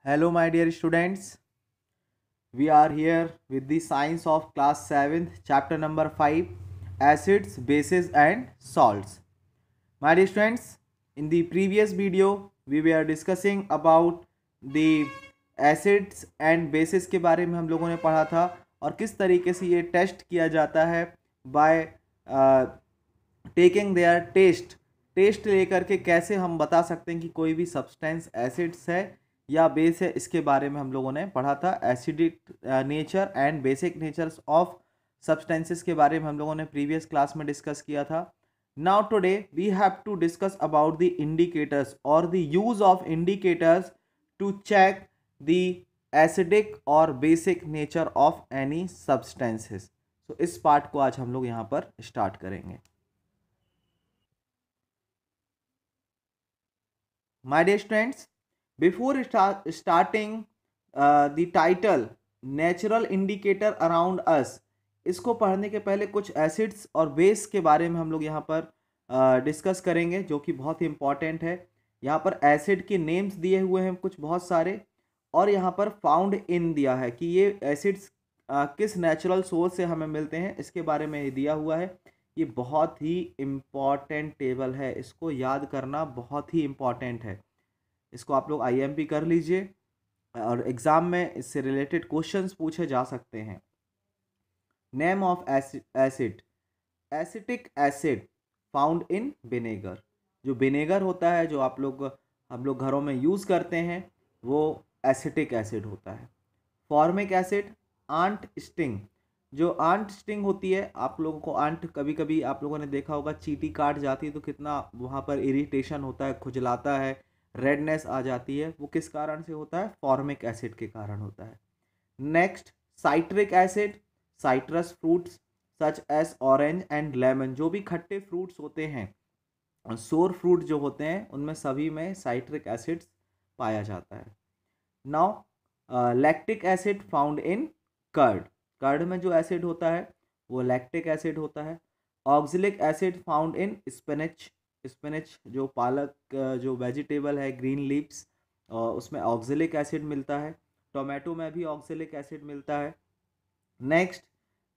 Hello, my dear students. We are here with the science of class 7th, chapter number 5, acids, bases, and salts. My dear students, in the previous video, we were discussing about the acids and bases के बारे में हम लोगों ने पढ़ा था और किस तरीके से ये टेस्ट किया जाता है बाय टेकिंग देयर टेस्ट लेकर के कैसे हम बता सकते हैं कि कोई भी सब्सटेंस एसिड्स है या बेस है। इसके बारे में हम लोगों ने पढ़ा था। Acidic nature and basic natures of substances के बारे में हम लोगों ने प्रीवियस क्लास में डिस्कस किया था। Now today we have to discuss about the indicators और the use of indicators to check the acidic और basic nature of any substances. तो इस पार्ट को आज हम लोग यहाँ पर स्टार्ट करेंगे। My dear students, before starting the title natural indicator around us, इसको पढ़ने के पहले कुछ एसिड्स और बेस के बारे में हम लोग यहाँ पर डिस्कस करेंगे जो कि बहुत ही इम्पॉर्टेंट है। यहाँ पर एसिड के नेम्स दिए हुए हैं कुछ बहुत सारे और यहाँ पर फाउंड इन दिया है कि ये एसिड्स किस नेचुरल सोर्स से हमें मिलते हैं, इसके बारे में दिया हुआ है। ये बहुत ही इम्पॉर्टेंट टेबल है, इसको याद करना बहुत ही इम्पॉर्टेंट है। इसको आप लोग आईएमपी कर लीजिए और एग्ज़ाम में इससे रिलेटेड क्वेश्चंस पूछे जा सकते हैं। Name of acid, acetic acid found in vinegar. जो विनेगर होता है जो हम लोग घरों में यूज़ करते हैं वो एसिटिक एसिड होता है। Formic acid, ant sting. जो आंट स्टिंग होती है, आप लोगों को आंट कभी कभी आप लोगों ने देखा होगा, चींटी काट जाती है तो कितना वहाँ पर इरिटेशन होता है, खुजलाता है, रेडनेस आ जाती है। वो किस कारण से होता है? फॉर्मिक एसिड के कारण होता है। Next citric acid, citrus fruits such as orange and lemon. जो भी खट्टे फ्रूट्स होते हैं, सोर फ्रूट जो होते हैं, उनमें सभी में साइट्रिक एसिड पाया जाता है। Now lactic acid found in curd. Curd में जो एसिड होता है वो लैक्टिक एसिड होता है। ऑक्जेलिक एसिड फाउंड इन स्पिनच। स्पिनच जो पालक जो वेजिटेबल है, ग्रीन लीव्स, उसमें ऑक्जेलिक एसिड मिलता है। टोमेटो में भी ऑक्जेलिक एसिड मिलता है। Next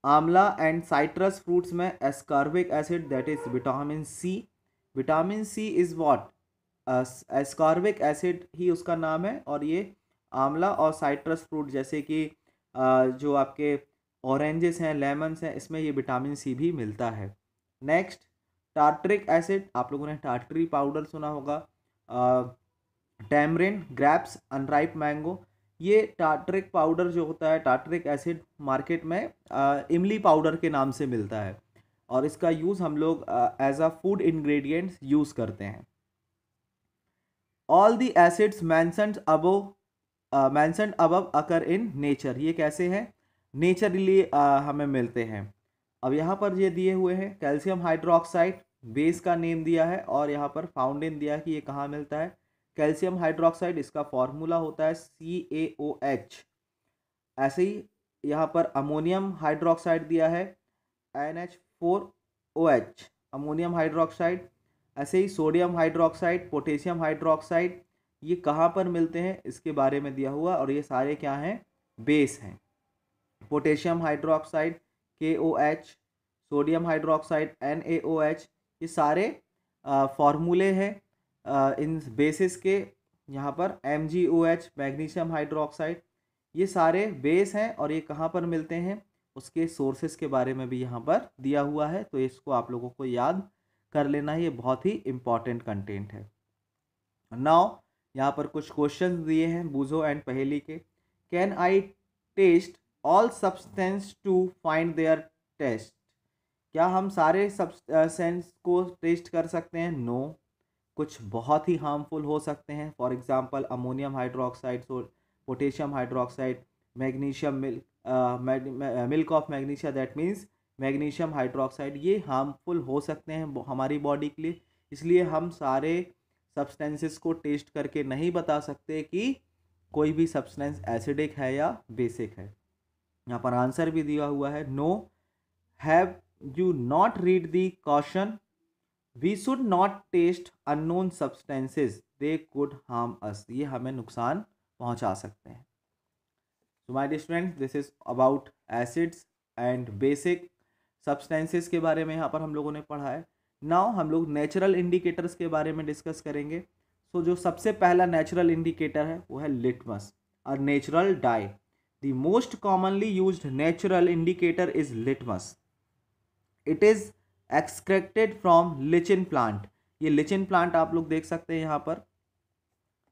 amla and citrus fruits में ascorbic acid, that is vitamin C. Vitamin C is what? Ascorbic acid ही उसका नाम है। और ये आंवला और साइट्रस फ्रूट जैसे कि जो आपके ऑरेंजेस हैं, लेमन्स हैं, इसमें ये विटामिन सी भी मिलता है। नेक्स्ट टार्टरिक एसिड, आप लोगों ने टार्टरी पाउडर सुना होगा। Tamarind, grapes, unripe mango. ये टार्टरिक पाउडर जो होता है, टार्टरिक एसिड मार्केट में इमली पाउडर के नाम से मिलता है और इसका यूज़ हम लोग as a food ingredients use करते हैं। All the acids mentioned above occur in nature. ये कैसे हैं? नेचरली हमें मिलते हैं। अब यहाँ पर ये दिए हुए हैं कैल्शियम हाइड्रोक्साइड, बेस का नेम दिया है और यहाँ पर फाउंड इन दिया है कि ये कहाँ मिलता है। कैल्शियम हाइड्रोक्साइड, इसका फॉर्मूला होता है CaOH। ऐसे ही यहाँ पर अमोनियम हाइड्रोक्साइड दिया है NH4OH, अमोनियम हाइड्रोक्साइड। ऐसे ही सोडियम हाइड्रोक्साइड, पोटेशियम हाइड्रोक्साइड, ये कहाँ पर मिलते हैं इसके बारे में दिया हुआ और ये सारे क्या हैं? बेस हैं। Potassium hydroxide KOH, sodium hydroxide NaOH, ये सारे फॉर्मूले हैं इन बेसिस के। यहाँ पर MgOH, मैग्नीशियम हाइड्रोक्साइड, ये सारे बेस हैं और ये कहाँ पर मिलते हैं, उसके सोर्सेस के बारे में भी यहाँ पर दिया हुआ है। तो इसको आप लोगों को याद कर लेना है, ये बहुत ही इम्पॉर्टेंट कंटेंट है। नाउ यहाँ पर कुछ क्वेश्चन दिए हैं बूझो एंड पहेली के। Can I taste all substance to find their taste. क्या हम सारे सब्सटेंस को टेस्ट कर सकते हैं? नो। कुछ बहुत ही हार्मफुल हो सकते हैं। For example ammonium hydroxide, potassium hydroxide, magnesium milk of magnesia, that means magnesium hydroxide, ये हार्मफुल हो सकते हैं हमारी बॉडी के लिए। इसलिए हम सारे सब्सटेंसेस को टेस्ट करके नहीं बता सकते कि कोई भी सब्सटेंस एसिडिक है या बेसिक है। यहाँ पर आंसर भी दिया हुआ है, no. Have you not read the caution, we should not taste unknown substances, they could harm us. ये हमें नुकसान पहुंचा सकते हैं। So my dear students, this is about acids and basic substances के बारे में यहाँ पर हम लोगों ने पढ़ा है। नाउ हम लोग नेचुरल इंडिकेटर्स के बारे में डिस्कस करेंगे। सो जो सबसे पहला नेचुरल इंडिकेटर है वो है litmus, a natural die. The most commonly used natural indicator is litmus. It is extracted from लिचिन plant. ये लिचिन प्लांट आप लोग देख सकते हैं यहाँ पर,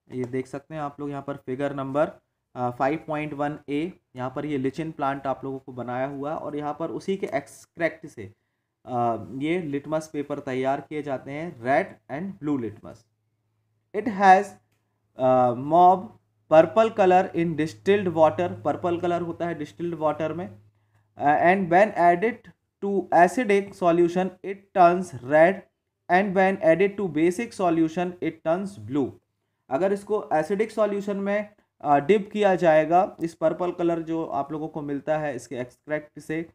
ये देख सकते हैं आप लोग यहाँ पर फिगर नंबर 5.1a। यहाँ पर ये लिचिन प्लांट आप लोगों को बनाया हुआ है और यहाँ पर उसी के एक्सट्रैक्ट से ये लिटमस पेपर तैयार किए जाते हैं, red and blue litmus. It has mauve purple colour in distilled water. Purple colour होता है डिस्टिल्ड वाटर में। And when added to acidic solution it turns red and when added to basic solution it turns blue. अगर इसको acidic solution में dip किया जाएगा, इस purple colour जो आप लोगों को मिलता है इसके एक्सट्रैक्ट से,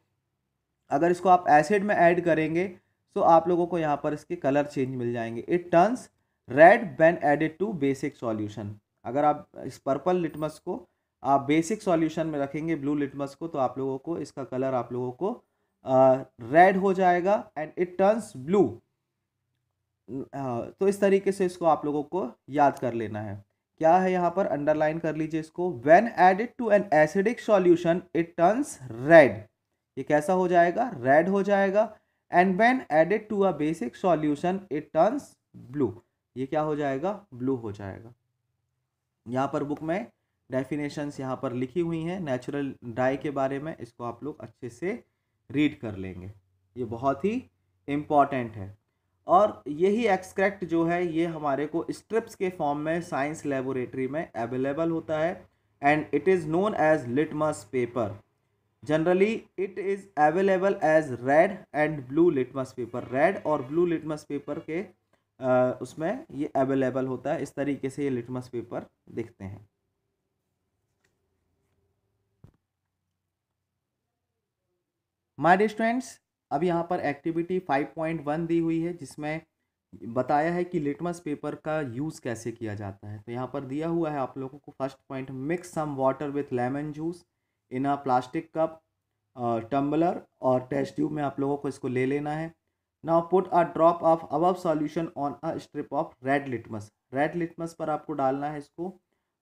अगर इसको आप एसिड में ऐड करेंगे तो आप लोगों को यहाँ पर इसके कलर चेंज मिल जाएंगे। It turns red when added to basic solution. अगर आप इस पर्पल लिटमस को आप बेसिक सॉल्यूशन में रखेंगे, ब्लू लिटमस को, तो आप लोगों को इसका कलर आप लोगों को रेड हो जाएगा एंड इट टर्न्स ब्लू। तो इस तरीके से इसको आप लोगों को याद कर लेना है। क्या है यहाँ पर, अंडरलाइन कर लीजिए इसको। When added to an acidic solution it turns red. ये कैसा हो जाएगा, रेड हो जाएगा। And when added to a basic solution it turns blue. ये क्या हो जाएगा, ब्लू हो जाएगा। यहाँ पर बुक में डेफिनेशंस यहाँ पर लिखी हुई हैं नेचुरल डाई के बारे में, इसको आप लोग अच्छे से रीड कर लेंगे, ये बहुत ही इम्पॉर्टेंट है। और यही एक्सट्रैक्ट जो है ये हमारे को स्ट्रिप्स के फॉर्म में साइंस लेबोरेटरी में अवेलेबल होता है and it is known as litmus paper. Generally it is available as red and blue litmus paper. Red और ब्लू लिटमस पेपर के उसमें ये अवेलेबल होता है। इस तरीके से ये लिटमस पेपर दिखते हैं। माय डियर स्टूडेंट्स, अब यहाँ पर एक्टिविटी 5.1 दी हुई है जिसमें बताया है कि लिटमस पेपर का यूज़ कैसे किया जाता है। तो यहाँ पर दिया हुआ है आप लोगों को first point, mix some water with lemon juice in a plastic cup tumbler और टेस्ट ट्यूब में आप लोगों को इसको ले लेना है। Now put a drop of above solution on a strip of red litmus. Red litmus पर आपको डालना है इसको।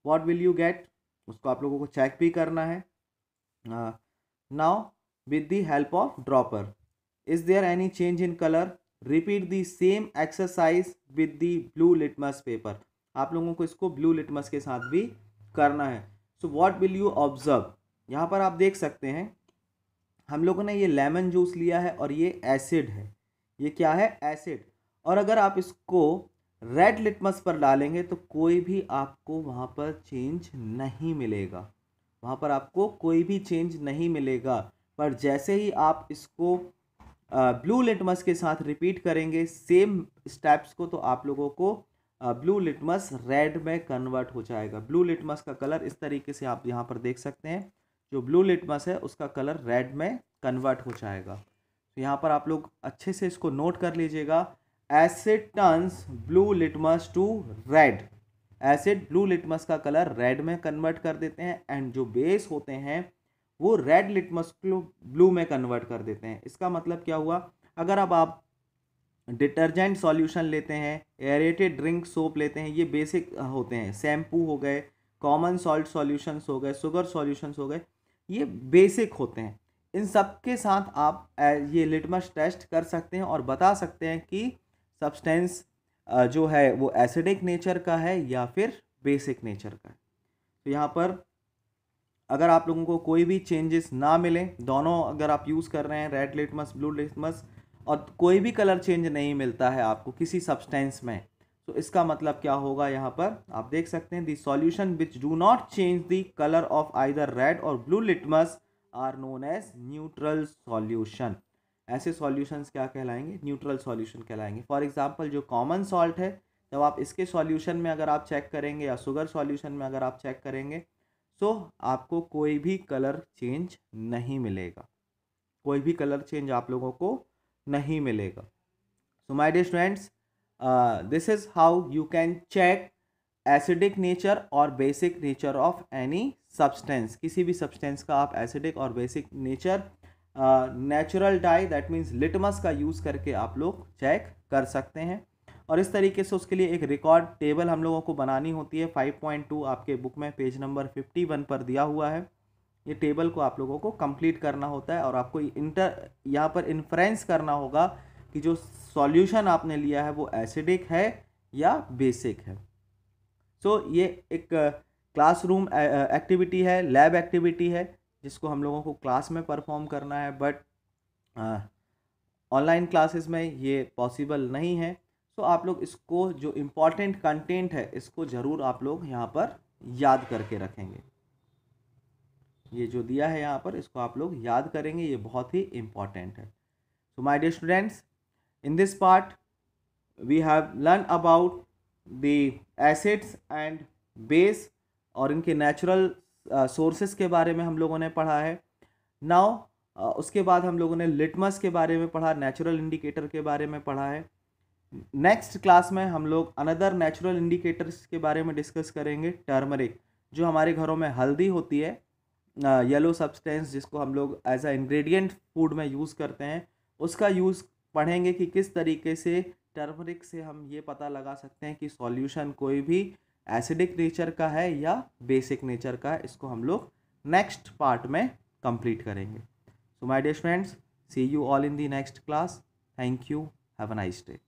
व्हाट विल यू गेट, उसको आप लोगों को चेक भी करना है। Now with the help of dropper, is there any change in color? Repeat the same exercise with the blue litmus paper. आप लोगों को इसको ब्लू लिटमस के साथ भी करना है। So what will you observe, यहाँ पर आप देख सकते हैं हम लोगों ने ये लेमन जूस लिया है और ये एसिड है। ये क्या है, एसिड। और अगर आप इसको रेड लिटमस पर डालेंगे तो कोई भी आपको वहाँ पर चेंज नहीं मिलेगा, वहाँ पर आपको कोई भी चेंज नहीं मिलेगा। पर जैसे ही आप इसको ब्लू लिटमस के साथ रिपीट करेंगे सेम स्टेप्स को, तो आप लोगों को ब्लू लिटमस रेड में कन्वर्ट हो जाएगा। ब्लू लिटमस का कलर इस तरीके से आप यहाँ पर देख सकते हैं, जो ब्लू लिटमस है उसका कलर रेड में कन्वर्ट हो जाएगा। तो यहाँ पर आप लोग अच्छे से इसको नोट कर लीजिएगा। Acid turns blue litmus to red. Acid blue litmus का कलर रेड में कन्वर्ट कर देते हैं एंड जो बेस होते हैं वो रेड लिटमस को ब्लू में कन्वर्ट कर देते हैं। इसका मतलब क्या हुआ, अगर अब आप डिटर्जेंट सॉल्यूशन लेते हैं, एरेटेड ड्रिंक सोप लेते हैं, ये बेसिक होते हैं। शैम्पू हो गए, कॉमन सॉल्ट सॉल्यूशंस हो गए, शुगर सॉल्यूशंस हो गए, ये बेसिक होते हैं। इन सब के साथ आप ये लिटमस टेस्ट कर सकते हैं और बता सकते हैं कि सब्सटेंस जो है वो एसिडिक नेचर का है या फिर बेसिक नेचर का है। तो यहाँ पर अगर आप लोगों को कोई भी चेंजेस ना मिले, दोनों अगर आप यूज़ कर रहे हैं रेड लिटमस ब्लू लिटमस, और कोई भी कलर चेंज नहीं मिलता है आपको किसी सब्सटेंस में, तो इसका मतलब क्या होगा, यहाँ पर आप देख सकते हैं the solution which do not change the colour of either red और blue litmus are known as neutral solution. ऐसे सॉल्यूशंस क्या कहलाएंगे, न्यूट्रल सॉल्यूशन कहलाएंगे। फॉर एग्जांपल जो कॉमन सॉल्ट है, जब आप इसके सॉल्यूशन में अगर आप चेक करेंगे या शुगर सॉल्यूशन में अगर आप चेक करेंगे तो आपको कोई भी कलर चेंज नहीं मिलेगा, कोई भी कलर चेंज आप लोगों को नहीं मिलेगा। So my dear students, this is how you can check acidic nature और basic nature of any substance, किसी भी सब्सटेंस का आप एसिडिक और basic nature natural dye that means litmus का यूज़ करके आप लोग चेक कर सकते हैं। और इस तरीके से उसके लिए एक रिकॉर्ड टेबल हम लोगों को बनानी होती है। 5.2 आपके बुक में पेज नंबर 51 पर दिया हुआ है। ये टेबल को आप लोगों को कंप्लीट करना होता है और आपको यहाँ पर इन्फ्रेंस करना होगा कि जो सॉल्यूशन आपने लिया है वो एसिडिक है या बेसिक है। सो ये एक क्लासरूम एक्टिविटी है, लैब एक्टिविटी है, जिसको हम लोगों को क्लास में परफॉर्म करना है, बट ऑनलाइन क्लासेस में ये पॉसिबल नहीं है। सो आप लोग इसको, जो इम्पॉर्टेंट कंटेंट है, इसको ज़रूर आप लोग यहाँ पर याद करके रखेंगे। ये जो दिया है यहाँ पर, इसको आप लोग याद करेंगे, ये बहुत ही इम्पॉर्टेंट है। So my dear students, in this part we have learn about the acids and base और इनके नेचुरल सोर्सेस के बारे में हम लोगों ने पढ़ा है। नाउ उसके बाद हम लोगों ने लिटमस के बारे में पढ़ा, नेचुरल इंडिकेटर के बारे में पढ़ा है। नेक्स्ट क्लास में हम लोग अनदर नेचुरल इंडिकेटर्स के बारे में डिस्कस करेंगे। टर्मरिक, जो हमारे घरों में हल्दी होती है, येलो सब्सटेंस, जिसको हम लोग एज अ इंग्रेडिएंट फूड में यूज़ करते हैं, उसका यूज़ पढ़ेंगे कि किस तरीके से टर्मरिक से हम ये पता लगा सकते हैं कि सॉल्यूशन कोई भी एसिडिक नेचर का है या बेसिक नेचर का है। इसको हम लोग नेक्स्ट पार्ट में कंप्लीट करेंगे। So my dear friends, see you all in the next class. Thank you, have a nice day.